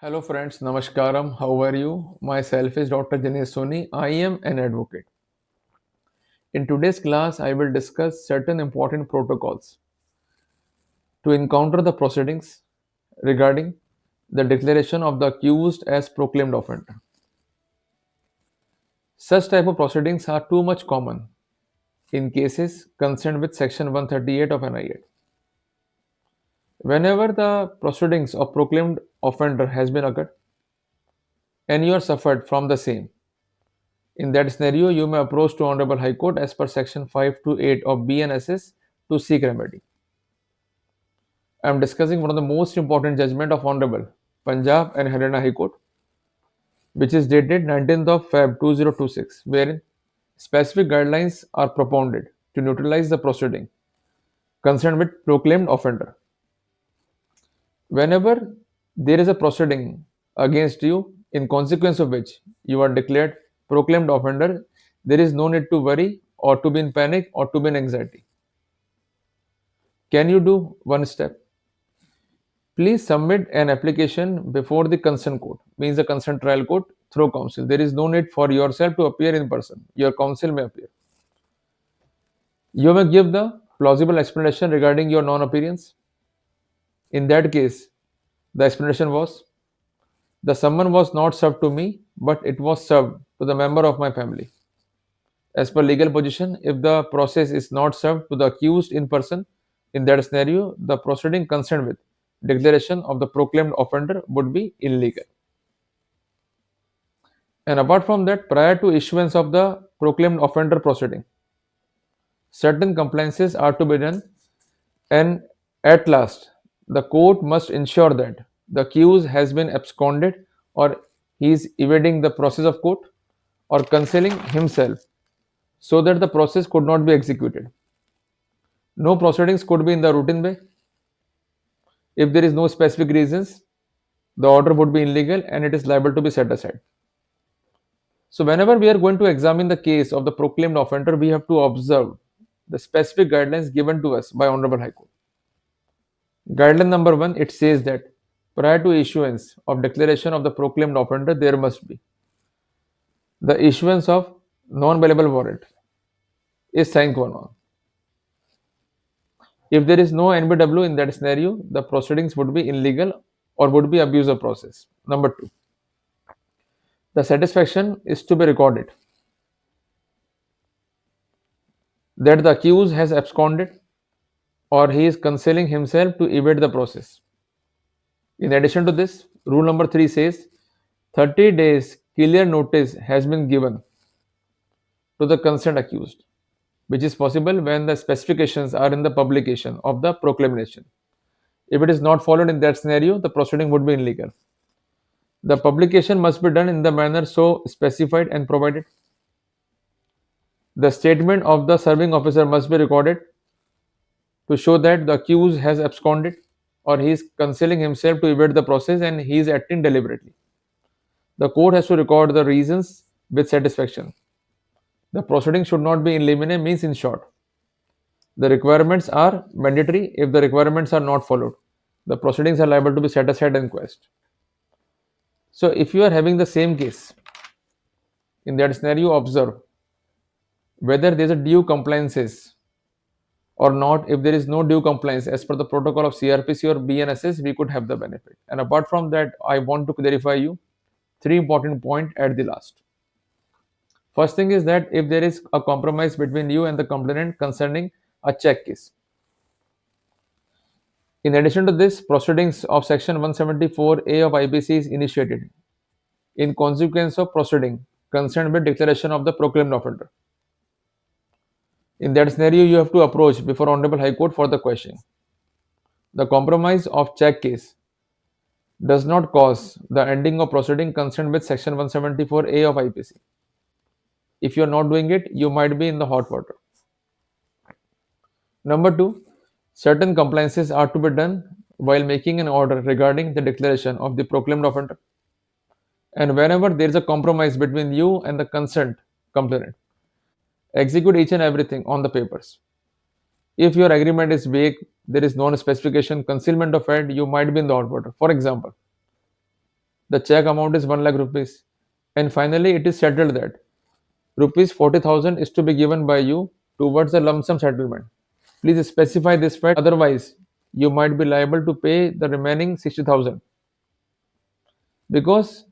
Hello friends, Namaskaram. How are you? Myself is Dr. Jinesh Soni. I am an advocate. In today's class, I will discuss certain important protocols to encounter the proceedings regarding the declaration of the accused as proclaimed offender. Such type of proceedings are too much common in cases concerned with Section 138 of NI Act. Whenever the proceedings of proclaimed offender has been occurred and you are suffered from the same, in that scenario, you may approach to Honorable High Court as per Section 5 to 8 of BNSS to seek remedy. I am discussing one of the most important judgment of Honorable Punjab and Haryana High Court, which is dated 19th of Feb 2026, wherein specific guidelines are propounded to neutralize the proceeding concerned with proclaimed offender. Whenever there is a proceeding against you, in consequence of which you are declared proclaimed offender, there is no need to worry or to be in panic or to be in anxiety. Can you do one step? Please submit an application before the concerned court, means the concerned trial court through counsel. There is no need for yourself to appear in person. Your counsel may appear. You may give the plausible explanation regarding your non appearance. In that case, the explanation was the summon was not served to me, but it was served to the member of my family. As per legal position, if the process is not served to the accused in person, in that scenario, the proceeding concerned with declaration of the proclaimed offender would be illegal. And apart from that, prior to issuance of the proclaimed offender proceeding, certain compliances are to be done, and at last, the court must ensure that the accused has been absconded or he is evading the process of court or concealing himself so that the process could not be executed. No proceedings could be in the routine way. If there is no specific reasons, the order would be illegal and it is liable to be set aside. So, whenever we are going to examine the case of the proclaimed offender, we have to observe the specific guidelines given to us by Honorable High Court. Guideline number one, it says that prior to issuance of declaration of the proclaimed offender, there must be the issuance of non-bailable warrant is sine qua non. If there is no NBW in that scenario, the proceedings would be illegal or would be abuse of process. Number two, the satisfaction is to be recorded that the accused has absconded or he is concealing himself to evade the process. In addition to this, rule number 3 says 30 days clear notice has been given to the concerned accused, which is possible when the specifications are in the publication of the proclamation. If it is not followed in that scenario, the proceeding would be illegal. The publication must be done in the manner so specified and provided. The statement of the serving officer must be recorded to show that the accused has absconded or he is concealing himself to evade the process and he is acting deliberately. The court has to record the reasons with satisfaction. The proceeding should not be in limine, means in short. The requirements are mandatory. If the requirements are not followed, the proceedings are liable to be set aside and quashed. So, if you are having the same case, in that scenario, observe whether there is a due compliances or not. If there is no due compliance as per the protocol of CrPC or BNSS, we could have the benefit. And apart from that, I want to clarify you three important points at the last. First thing is that if there is a compromise between you and the complainant concerning a check case. In addition to this, proceedings of Section 174A of IPC is initiated in consequence of proceeding concerned with declaration of the proclaimed offender. In that scenario, you have to approach before Honorable High Court for the question. The compromise of check case does not cause the ending of proceeding concerned with Section 174A of IPC. If you are not doing it, you might be in the hot water. Number two, certain compliances are to be done while making an order regarding the declaration of the proclaimed offender. And whenever there is a compromise between you and the concerned complainant, execute each and everything on the papers. If your agreement is vague, there is non-specification, concealment of fact, you might be in the hot water. For example, The check amount is 1 lakh rupees. And finally, it is settled that rupees 40,000 is to be given by you towards the lump sum settlement. Please specify this fact, otherwise, you might be liable to pay the remaining 60,000. Because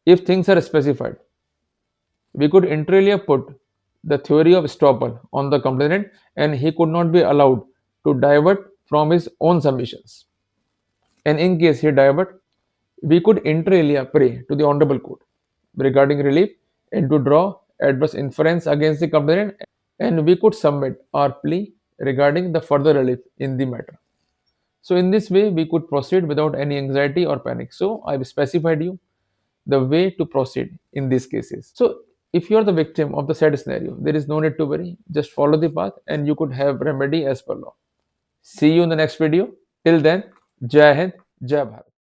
if things are specified, we could inter alia put the theory of estoppel on the complainant and he could not be allowed to divert from his own submissions. And in case he divert, we could inter alia pray to the Honorable Court regarding relief and to draw adverse inference against the complainant, and we could submit our plea regarding the further relief in the matter. So in this way, we could proceed without any anxiety or panic. So I've specified you the way to proceed in these cases. So if you are the victim of the said scenario, there is no need to worry. Just follow the path and you could have remedy as per law. See you in the next video. Till then, Jai Hind, Jai Bharat.